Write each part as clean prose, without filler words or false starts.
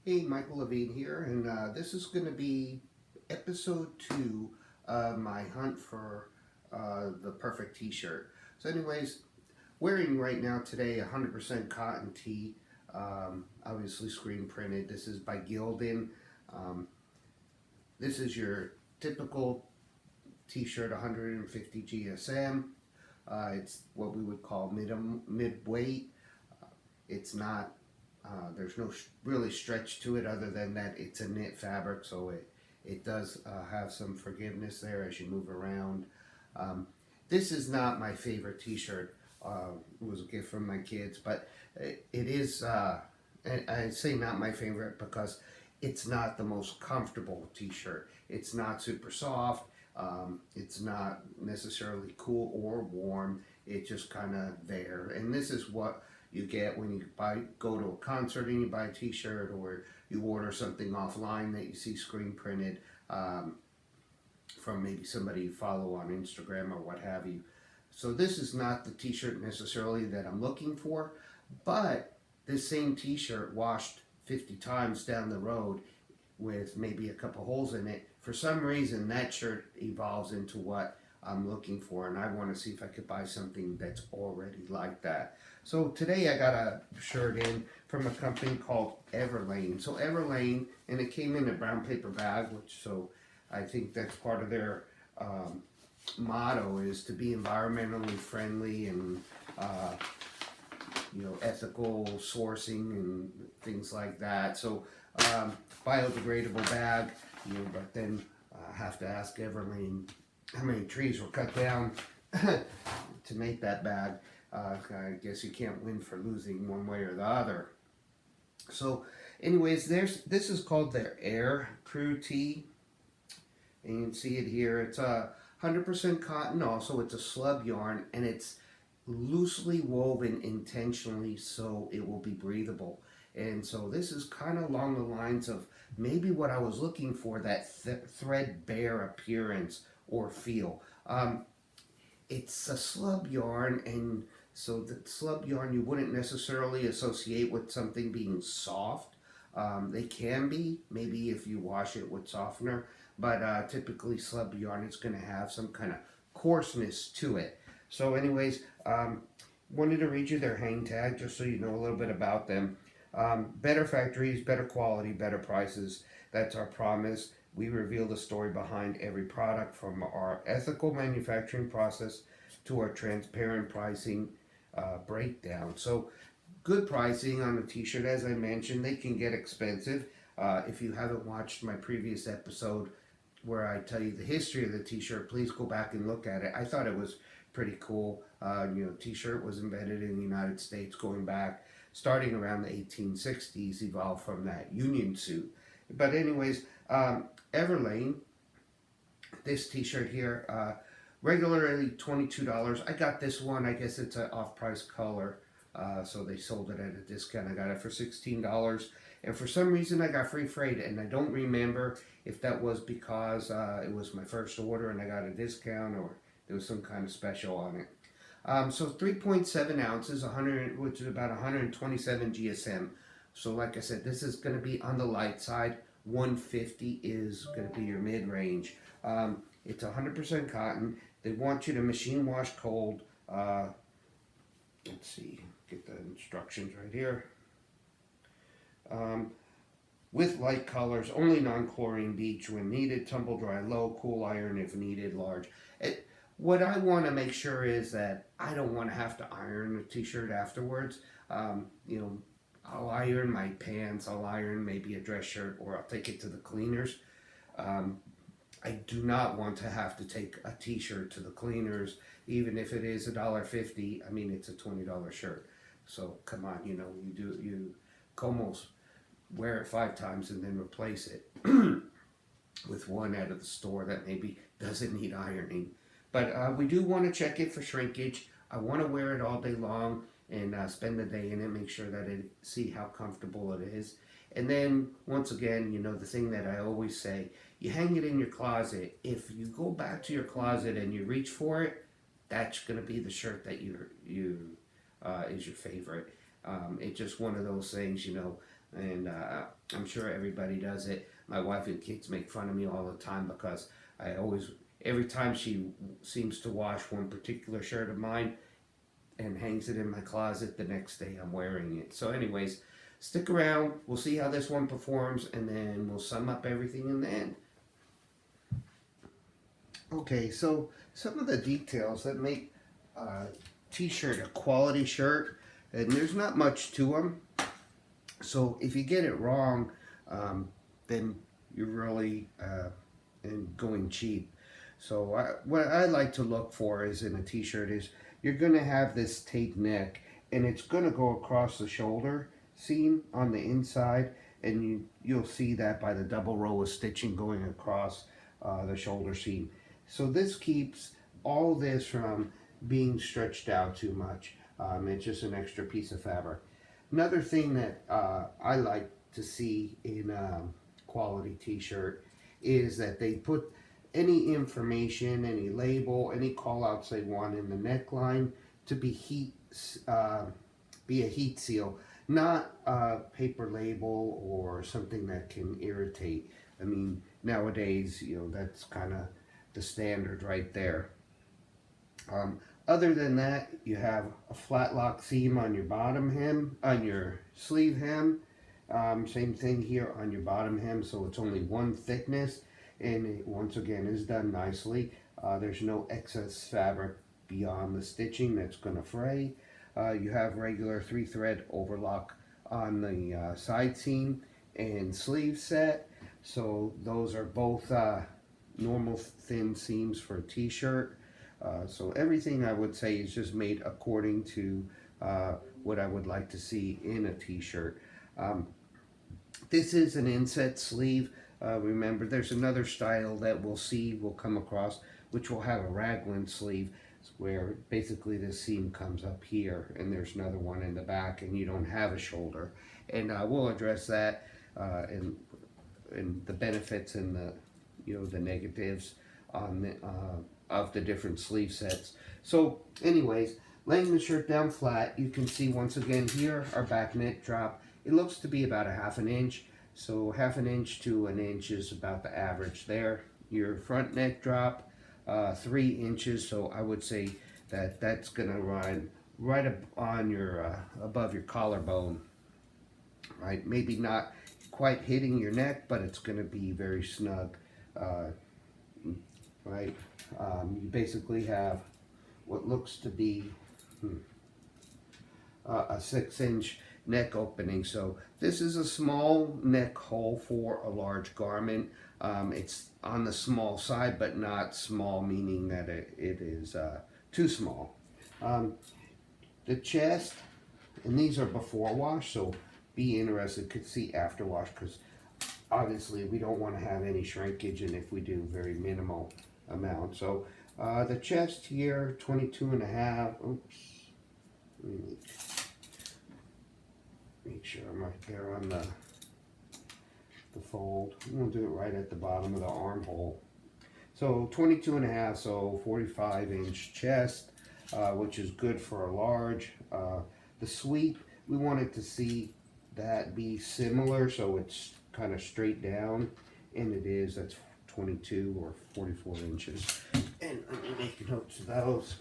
Hey, Michael Levine here, and this is going to be episode 2 of my hunt for the perfect t-shirt. So anyways, wearing right now today 100% cotton tee, obviously screen printed. This is by Gildan. Um, this is your typical t-shirt, 150 GSM. It's what we would call mid-weight. It's not there's no really stretch to it other than that it's a knit fabric, so it does have some forgiveness there as you move around. Um, this is not my favorite T-shirt. It was a gift from my kids, but it is. And I say not my favorite because it's not the most comfortable T-shirt. It's not super soft. It's not necessarily cool or warm. It's just kind of there. And this is what you get when you go to a concert and you buy a t-shirt, or you order something offline that you see screen printed from maybe somebody you follow on Instagram or what have you. So this is not the t-shirt necessarily that I'm looking for, but this same t-shirt washed 50 times down the road with maybe a couple holes in it, for some reason that shirt evolves into what I'm looking for, and I want to see if I could buy something that's already like that. So today I got a shirt in from a company called Everlane. So Everlane, and it came in a brown paper bag, which so I think that's part of their motto is to be environmentally friendly and ethical sourcing and things like that. So biodegradable bag, but then have to ask Everlane how many trees were cut down to make that bag. I guess you can't win for losing one way or the other. So, anyways, this is called their Air Crew Tee, and you can see it here. It's a 100% cotton. Also, it's a slub yarn, and it's loosely woven intentionally so it will be breathable. And so this is kind of along the lines of maybe what I was looking for, that threadbare appearance or feel. It's a slub yarn, and so the slub yarn you wouldn't necessarily associate with something being soft. They can be, maybe if you wash it with softener, but typically slub yarn is going to have some kind of coarseness to it. So anyways, wanted to read you their hang tag just so you know a little bit about them. Better factories, better quality, better prices. That's our promise. We reveal the story behind every product, from our ethical manufacturing process to our transparent pricing breakdown. So, good pricing on a t-shirt. As I mentioned, they can get expensive. If you haven't watched my previous episode where I tell you the history of the t-shirt, please go back and look at it. I thought it was pretty cool. T-shirt was invented in the United States going back, starting around the 1860s, evolved from that Union suit. But anyways, Everlane, this t-shirt here, regularly $22. I got this one, I guess it's an off-price color, so they sold it at a discount. I got it for $16, and for some reason I got free freight, and I don't remember if that was because it was my first order and I got a discount, or there was some kind of special on it. So 3.7 ounces, 100, which is about 127 GSM. So like I said, this is going to be on the light side. 150 is going to be your mid-range. It's 100% cotton. They want you to machine wash cold. Let's see, get the instructions right here. With light colors, only non-chlorine bleach when needed, tumble dry low, cool iron if needed, large. What I want to make sure is that I don't want to have to iron a t-shirt afterwards. Um, you know, I'll iron my pants, I'll iron maybe a dress shirt, or I'll take it to the cleaners. Um, I do not want to have to take a t-shirt to the cleaners, even if it is $1.50. I mean, it's a $20 shirt. So come on, you almost wear it 5 times and then replace it with one out of the store that maybe doesn't need ironing. But we do want to check it for shrinkage. I want to wear it all day long and spend the day in it, make sure that see how comfortable it is. And then once again, the thing that I always say, you hang it in your closet. If you go back to your closet and you reach for it, that's going to be the shirt that you is your favorite. It's just one of those things, and I'm sure everybody does it. My wife and kids make fun of me all the time because I always, every time she seems to wash one particular shirt of mine and hangs it in my closet, the next day I'm wearing it. So, anyways, stick around. We'll see how this one performs, and then we'll sum up everything in the end. Okay, so some of the details that make a t-shirt a quality shirt, and there's not much to them. So if you get it wrong, then you're really going cheap. So what I like to look for is in a t-shirt is you're going to have this tape neck, and it's going to go across the shoulder seam on the inside, and you'll see that by the double row of stitching going across the shoulder seam. So this keeps all this from being stretched out too much. It's just an extra piece of fabric. Another thing that I like to see in quality t-shirt is that they put any information, any label, any call outs they want in the neckline to be be a heat seal, not a paper label or something that can irritate. I mean, nowadays, that's kind of the standard right there. Other than that, you have a flat lock seam on your bottom hem, on your sleeve hem. Same thing here on your bottom hem, so it's only one thickness, and it once again is done nicely. There's no excess fabric beyond the stitching that's going to fray. You have regular 3-thread overlock on the side seam and sleeve set, so those are both normal thin seams for a t-shirt. So everything I would say is just made according to what I would like to see in a t-shirt. This is an inset sleeve. Remember, there's another style that we'll come across, which will have a raglan sleeve, where basically the seam comes up here, and there's another one in the back, and you don't have a shoulder. And we'll address that and the benefits and the negatives on the of the different sleeve sets. So anyways, laying the shirt down flat, you can see once again here our back neck drop. It looks to be about a 1/2 inch. So 1/2 inch to an inch is about the average there. Your front neck drop, 3 inches. So I would say that that's gonna run right up on your above your collarbone. Right, maybe not quite hitting your neck, but it's gonna be very snug. Right, you basically have what looks to be a 6-inch neck opening. So this is a small neck hole for a large garment. It's on the small side, but not small, meaning that it is too small. The chest, and these are before wash, so be interested to see after wash, because obviously we don't want to have any shrinkage, and if we do, very minimal amount. So the chest here, 22.5. Oops. Let me make sure I'm right there on the fold. We'll do it right at the bottom of the armhole. So 22.5, so 45-inch chest, which is good for a large. The sweep, we wanted to see that be similar, so it's kind of straight down, and it is. That's 22 or 44 inches. And let me make notes of those.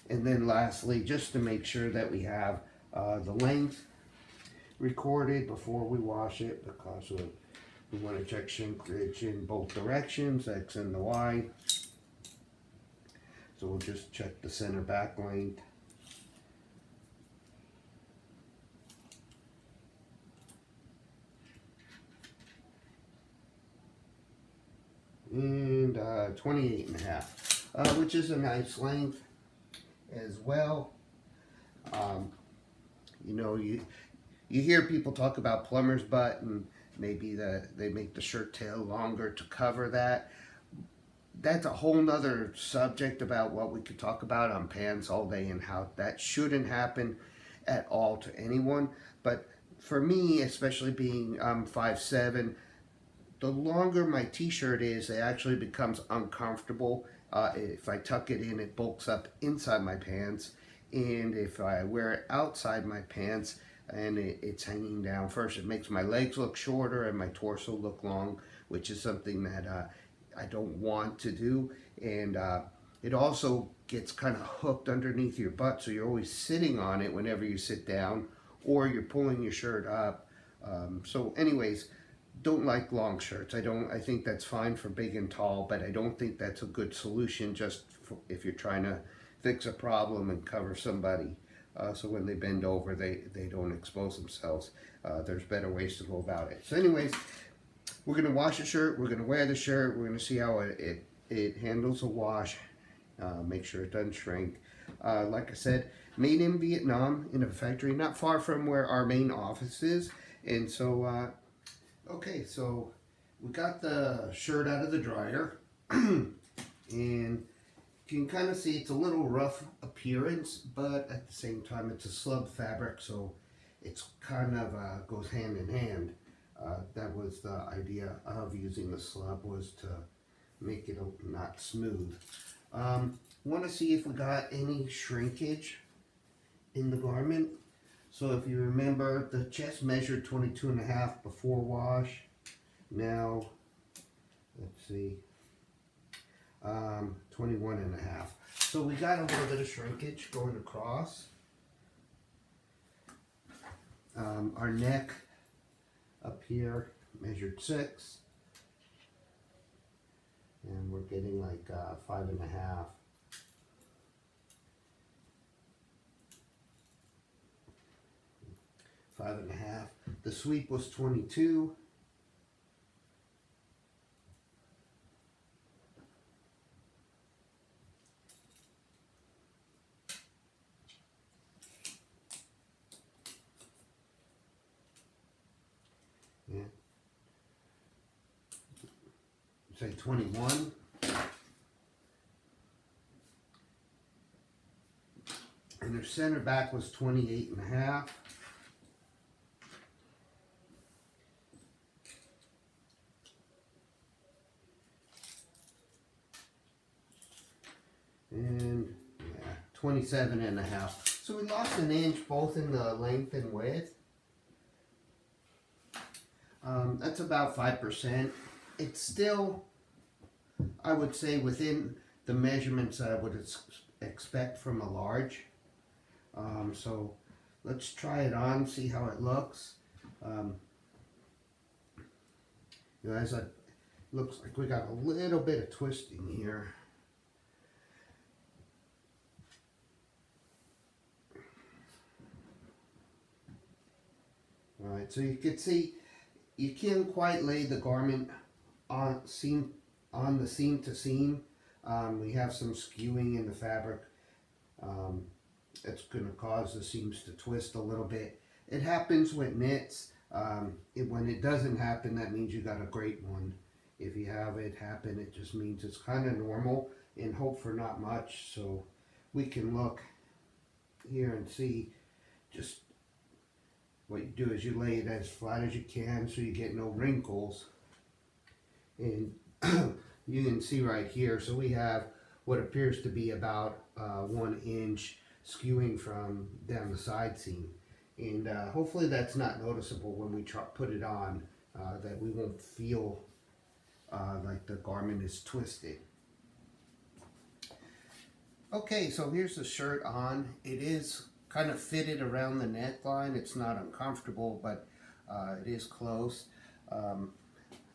And then lastly, just to make sure that we have the length recorded before we wash it, because we want to check shrinkage in both directions, X and the Y. So we'll just check the center back length. And 28.5, which is a nice length as well. You hear people talk about plumber's butt, and maybe they make the shirt tail longer to cover that. That's a whole nother subject about what we could talk about on pants all day, and how that shouldn't happen at all to anyone. But for me, especially being 5'7", the longer my t-shirt is, it actually becomes uncomfortable. If I tuck it in, it bulks up inside my pants, And if I wear it outside my pants and it's hanging down first, it makes my legs look shorter and my torso look long, which is something that I don't want to do. And it also gets kind of hooked underneath your butt, so you're always sitting on it whenever you sit down, or you're pulling your shirt up. So anyways, don't like long shirts. I think that's fine for big and tall, but I don't think that's a good solution just for if you're trying to fix a problem and cover somebody. So when they bend over, they don't expose themselves. There's better ways to go about it. So anyways, we're going to wash the shirt. We're going to wear the shirt. We're going to see how it handles a wash. Make sure it doesn't shrink. Like I said, made in Vietnam in a factory not far from where our main office is. And so, okay, so we got the shirt out of the dryer. And you can kind of see it's a little rough appearance, but at the same time it's a slub fabric, so it's kind of goes hand in hand. That was the idea of using the slub, was to make it not smooth. Want to see if we got any shrinkage in the garment. So if you remember, the chest measured 22.5 before wash. Now, let's see, 21.5. So we got a little bit of shrinkage going across. Our neck up here measured 6. And we're getting like 5.5. The sweep was 22. Yeah. Say 21. And their center back was 28.5. And yeah, 27.5. So we lost an inch both in the length and width. That's about 5%. It's still, I would say, within the measurements I would expect from a large. So let's try it on, see how it looks. You know, as it looks like we got a little bit of twisting here. Alright, so you can see you can't quite lay the garment on the seam to seam. We have some skewing in the fabric. It's going to cause the seams to twist a little bit. It happens with knits. When it doesn't happen, that means you got a great one. If you have it happen, it just means it's kind of normal, and hope for not much. So we can look here and see. Just what you do is you lay it as flat as you can so you get no wrinkles. And you can see right here, so we have what appears to be about 1 inch skewing from down the side seam. And hopefully that's not noticeable when we put it on, that we won't feel like the garment is twisted. Okay, so here's the shirt on. It is kind of fitted around the neckline. It's not uncomfortable, but it is close.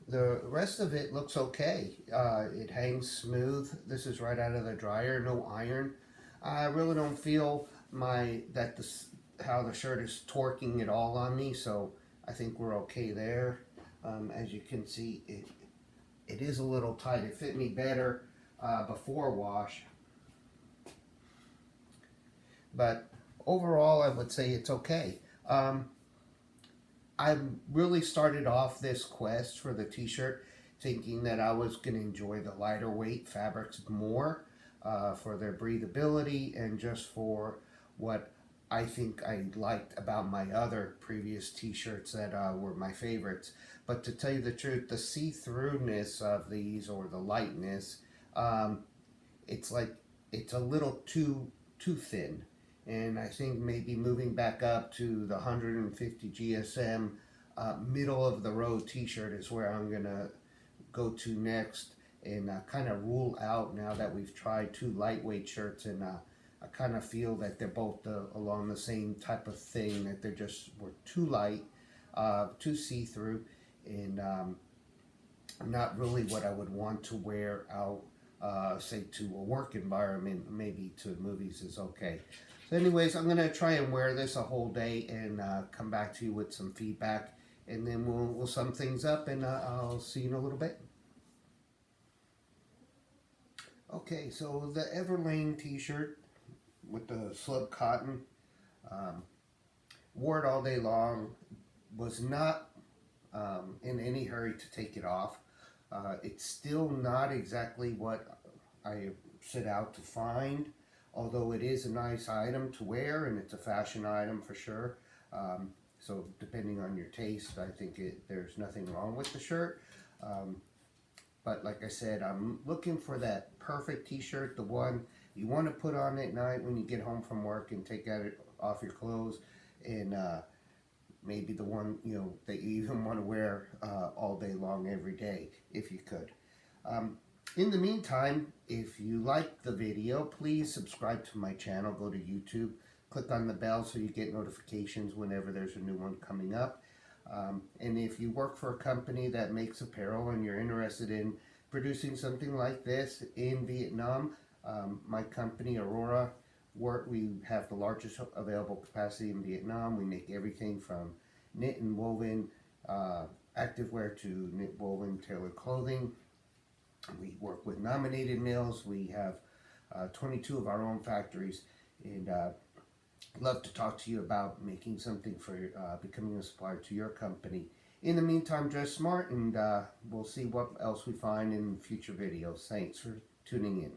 The rest of it looks okay. It hangs smooth. This is right out of the dryer, no iron. I really don't feel how the shirt is torquing at all on me, so I think we're okay there. As you can see, it is a little tight. It fit me better before wash. But overall, I would say it's okay. I really started off this quest for the t-shirt thinking that I was going to enjoy the lighter weight fabrics more for their breathability and just for what I think I liked about my other previous t-shirts that were my favorites. But to tell you the truth, the see-throughness of these, or the lightness, it's like it's a little too thin. and I think maybe moving back up to the 150 GSM middle of the road t-shirt is where I'm gonna go to next, and kind of rule out now that we've tried two lightweight shirts, and I kind of feel that they're both along the same type of thing, that were too light, too see-through, and not really what I would want to wear out, say to a work environment. Maybe to movies is okay. So anyways, I'm gonna try and wear this a whole day and come back to you with some feedback, and then we'll sum things up, and I'll see you in a little bit. Okay, so the Everlane t-shirt with the slub cotton, um, wore it all day long, was not in any hurry to take it off. It's still not exactly what I set out to find, although it is a nice item to wear and it's a fashion item for sure. So depending on your taste, I think there's nothing wrong with the shirt. But like I said, I'm looking for that perfect t-shirt, the one you want to put on at night when you get home from work and take it off your clothes, and maybe the one that you even want to wear all day long every day if you could. In the meantime, if you like the video, please subscribe to my channel. Go to YouTube, click on the bell so you get notifications whenever there's a new one coming up. And if you work for a company that makes apparel and you're interested in producing something like this in Vietnam, my company Aurora, we have the largest available capacity in Vietnam. We make everything from knit and woven activewear to knit woven tailored clothing. We work with nominated mills. We have 22 of our own factories, and love to talk to you about making something for becoming a supplier to your company. In the meantime, dress smart, and we'll see what else we find in future videos. Thanks for tuning in.